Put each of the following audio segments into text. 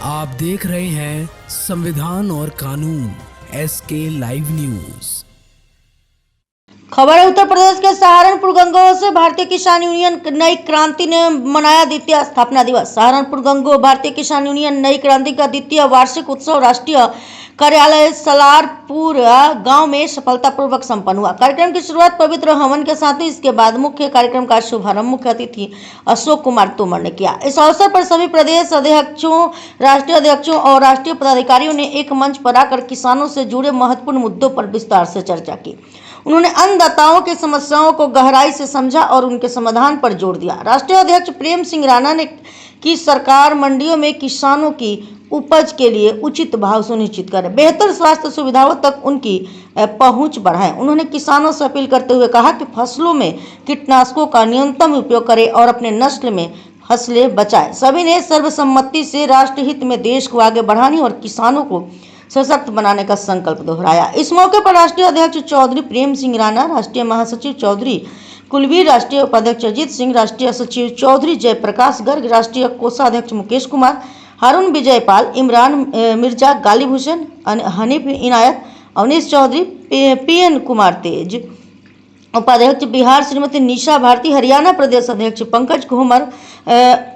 आप देख रहे हैं संविधान और कानून SK लाइव न्यूज। खबर है उत्तर प्रदेश के सहारनपुर गंगोह से भारतीय किसान यूनियन नई क्रांति ने मनाया द्वितीय स्थापना दिवस। सहारनपुर गंगोह भारतीय किसान यूनियन नई क्रांति का द्वितीय वार्षिक उत्सव राष्ट्रीय कार्यालय सलारपुर गांव में सफलतापूर्वक संपन्न हुआ। कार्यक्रम की शुरुआत पवित्र हवन के साथ ही इसके बाद मुख्य कार्यक्रम का शुभारंभ मुख्य अतिथि अशोक कुमार तोमर ने किया। इस अवसर पर सभी प्रदेश अध्यक्षों, राष्ट्रीय अध्यक्षों और राष्ट्रीय पदाधिकारियों ने एक मंच पर आकर किसानों से जुड़े महत्वपूर्ण मुद्दों पर विस्तार से चर्चा की। उन्होंने अन्नदाताओं की समस्याओं को गहराई से समझा और उनके समाधान पर जोर दिया। राष्ट्रीय अध्यक्ष प्रेम सिंह राणा ने की सरकार मंडियों में किसानों की उपज के लिए उचित भाव सुनिश्चित करे, बेहतर स्वास्थ्य सुविधाओं तक उनकी पहुंच बढ़ाएं। उन्होंने किसानों से अपील करते हुए कहा कि फसलों में कीटनाशकों का न्यूनतम उपयोग करें और अपने नस्ल में फसलें बचाएं। सभी ने सर्वसम्मति से राष्ट्रहित में देश को आगे बढ़ाने और किसानों को सशक्त बनाने का संकल्प दोहराया। इस मौके पर राष्ट्रीय अध्यक्ष चौधरी प्रेम सिंह राणा, राष्ट्रीय महासचिव चौधरी कुलवीर, राष्ट्रीय उपाध्यक्ष अजीत सिंह, राष्ट्रीय सचिव चौधरी जयप्रकाश गर्ग, राष्ट्रीय कोषाध्यक्ष मुकेश कुमार, हारून विजयपाल, इमरान मिर्जा, गालिब हनीफ इनायत, अवनीश चौधरी, PN कुमार तेज, उपाध्यक्ष बिहार श्रीमती निशा भारती, हरियाणा प्रदेश अध्यक्ष पंकज घूमर,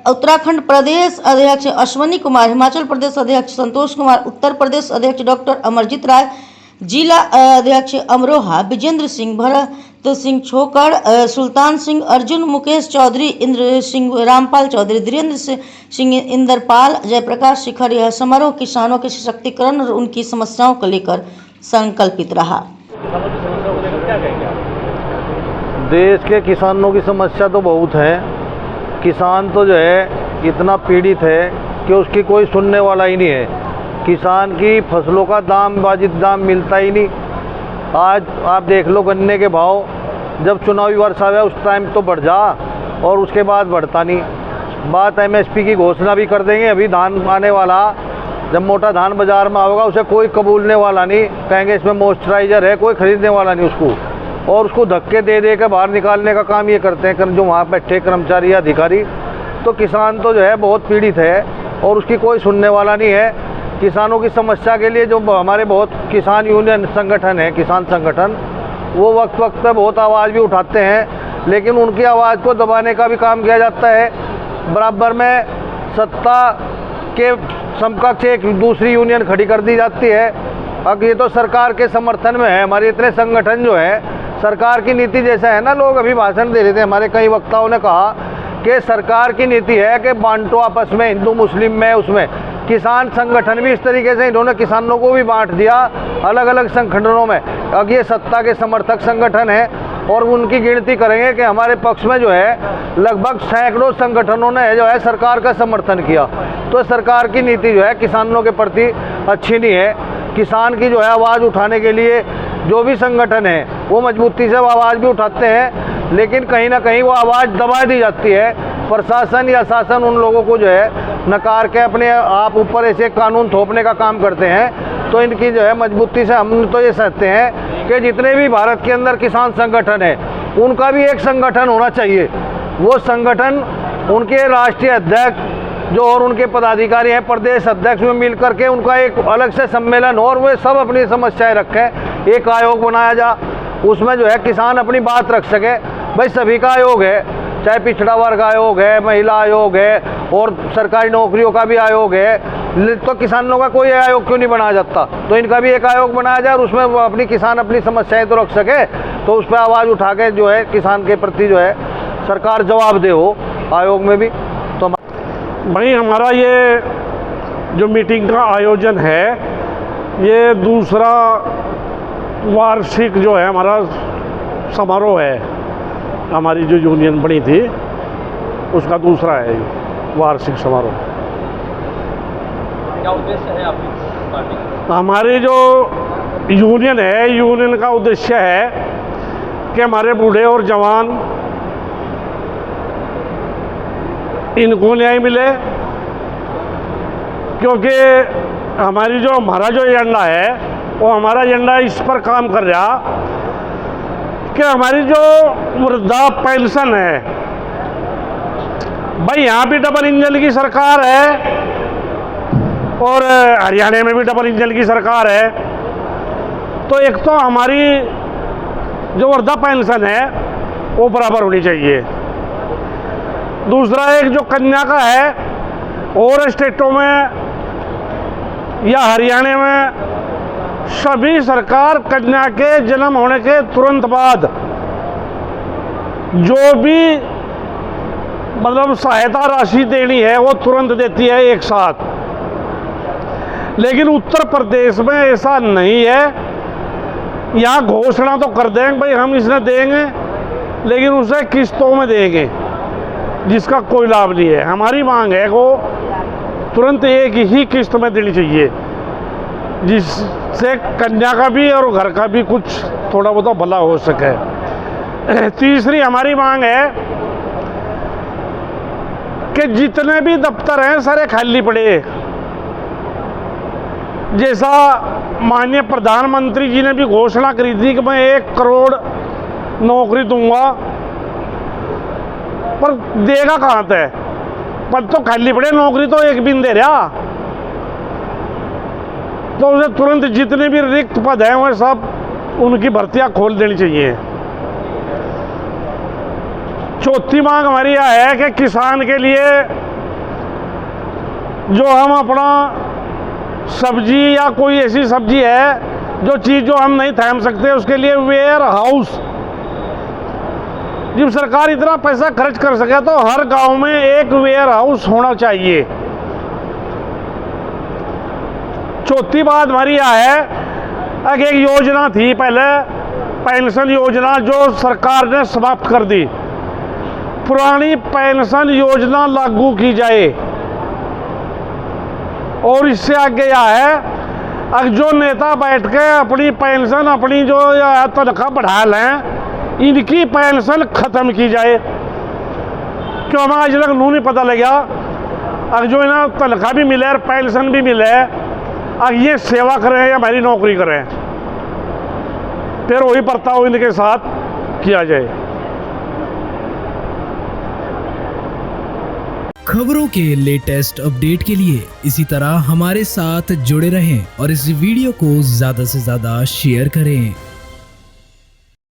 उत्तराखंड प्रदेश अध्यक्ष अश्वनी कुमार, हिमाचल प्रदेश अध्यक्ष संतोष कुमार, उत्तर प्रदेश अध्यक्ष डॉक्टर अमरजीत राय, जिला अध्यक्ष अमरोहा विजेंद्र सिंह, भरत सिंह छोकड़, सुल्तान सिंह, अर्जुन, मुकेश चौधरी, इंद्र सिंह, रामपाल चौधरी, धीरेन्द्र सिंह, इंदरपाल, जयप्रकाश शिखर। यह समारोह किसानों के सशक्तिकरण और उनकी समस्याओं को लेकर संकल्पित रहा। देश के किसानों की समस्या तो बहुत है। किसान तो जो है इतना पीड़ित है कि उसकी कोई सुनने वाला ही नहीं है। किसान की फसलों का दाम वाजिब दाम मिलता ही नहीं। आज आप देख लो गन्ने के भाव, जब चुनावी वर्ष आया उस टाइम तो बढ़ जा और उसके बाद बढ़ता नहीं। बात MSP की घोषणा भी कर देंगे। अभी धान आने वाला, जब मोटा धान बाजार में आएगा उसे कोई कबूलने वाला नहीं, कहेंगे इसमें मॉइस्चराइजर है, कोई खरीदने वाला नहीं उसको, और उसको धक्के दे दे के बाहर निकालने का काम ये करते हैं जो वहाँ बैठे कर्मचारी या अधिकारी। तो किसान तो जो है बहुत पीड़ित है और उसकी कोई सुनने वाला नहीं है। किसानों की समस्या के लिए जो हमारे बहुत किसान यूनियन संगठन है, किसान संगठन, वो वक्त वक्त पर बहुत आवाज़ भी उठाते हैं, लेकिन उनकी आवाज़ को दबाने का भी काम किया जाता है। बराबर में सत्ता के समकक्ष एक दूसरी यूनियन खड़ी कर दी जाती है। अब ये तो सरकार के समर्थन में है। हमारे इतने संगठन जो है सरकार की नीति जैसा है ना, लोग अभी भाषण दे रहे थे, हमारे कई वक्ताओं ने कहा कि सरकार की नीति है कि बांटो आपस में, हिंदू मुस्लिम में, उसमें किसान संगठन भी इस तरीके से इन्होंने किसानों को भी बांट दिया अलग अलग संगठनों में। अब ये सत्ता के समर्थक संगठन है और उनकी गिनती करेंगे कि हमारे पक्ष में जो है लगभग सैकड़ों संगठनों ने जो है सरकार का समर्थन किया। तो सरकार की नीति जो है किसानों के प्रति अच्छी नहीं है। किसान की जो है आवाज़ उठाने के लिए जो भी संगठन है वो मजबूती से आवाज़ भी उठाते हैं, लेकिन कहीं ना कहीं वो आवाज़ दबा दी जाती है। प्रशासन या शासन उन लोगों को जो है नकार के अपने आप ऊपर ऐसे कानून थोपने का काम करते हैं। तो इनकी जो है मजबूती से हम तो ये चाहते हैं कि जितने भी भारत के अंदर किसान संगठन है उनका भी एक संगठन होना चाहिए। वो संगठन उनके राष्ट्रीय अध्यक्ष जो और उनके पदाधिकारी हैं, प्रदेश अध्यक्ष में मिल करके उनका एक अलग से सम्मेलन हो और वे सब अपनी समस्याएं रखें। एक आयोग बनाया जा, उसमें जो है किसान अपनी बात रख सके। भाई सभी का आयोग है, चाहे पिछड़ा वर्ग आयोग है, महिला आयोग है और सरकारी नौकरियों का भी आयोग है, तो किसानों का कोई आयोग क्यों नहीं बनाया जाता? तो इनका भी एक आयोग बनाया जाए और उसमें वो अपनी किसान अपनी समस्याएं तो रख सके, तो उस पर आवाज़ उठा के जो है किसान के प्रति जो है सरकार जवाब दे हो आयोग में भी। तो भाई हमारा ये जो मीटिंग का आयोजन है, ये दूसरा वार्षिक जो है हमारा समारोह है। हमारी जो यूनियन बनी थी उसका दूसरा है वार्षिक समारोह। क्या उद्देश्य है आपकी पार्टी? हमारी जो यूनियन है, यूनियन का उद्देश्य है कि हमारे बूढ़े और जवान इनको न्याय मिले, क्योंकि हमारा जो एजेंडा है वो हमारा एजेंडा इस पर काम कर रहा कि हमारी जो वृद्धा पेंशन है, भाई यहाँ भी डबल इंजन की सरकार है और हरियाणा में भी डबल इंजन की सरकार है। तो एक तो हमारी जो वृद्धा पेंशन है वो बराबर होनी चाहिए। दूसरा एक जो कन्या का है, और स्टेटों में या हरियाणा में सभी सरकार कन्या के जन्म होने के तुरंत बाद जो भी मतलब सहायता राशि देनी है वो तुरंत देती है एक साथ। लेकिन उत्तर प्रदेश में ऐसा नहीं है। यहाँ घोषणा तो कर देंगे भाई हम इसने देंगे, लेकिन उसे किस्तों में देंगे जिसका कोई लाभ नहीं है। हमारी मांग है वो तुरंत एक ही किस्त में देनी चाहिए, जिससे कन्या का भी और घर का भी कुछ थोड़ा बहुत भला हो सके। तीसरी हमारी मांग है कि जितने भी दफ्तर हैं सारे खाली पड़े। जैसा माननीय प्रधानमंत्री जी ने भी घोषणा करी थी कि मैं 1 करोड़ नौकरी दूंगा, पर देगा कहाँ से? पद तो खाली पड़े, नौकरी तो एक भी नहीं दे रहा। तो उसे तुरंत जितने भी रिक्त पद हैं वह सब उनकी भर्तियां खोल देनी चाहिए। चौथी मांग हमारी यह है कि किसान के लिए जो हम अपना सब्जी या कोई ऐसी सब्जी है जो चीज़ जो हम नहीं थाम सकते, उसके लिए वेयर हाउस, जब सरकार इतना पैसा खर्च कर सके तो हर गांव में एक वेयर हाउस होना चाहिए। चौथी बात हमारी यह है कि एक योजना थी पहले, पेंशन योजना, जो सरकार ने समाप्त कर दी। पुरानी पेंशन योजना लागू की जाए। और इससे आगे यह है अगर जो नेता बैठ के अपनी पेंशन, अपनी जो तनख्वाह बढ़ा लें, इनकी पेंशन खत्म की जाए। क्यों हमें आज तक नहीं पता लगा अगर जो इन्हें तनख्वाह भी मिले और पेंशन भी मिले, अगर ये सेवा करें या हमारी नौकरी करें, फिर वही बर्ताव इनके साथ किया जाए। खबरों के लेटेस्ट अपडेट के लिए इसी तरह हमारे साथ जुड़े रहें और इस वीडियो को ज्यादा से ज्यादा शेयर करें।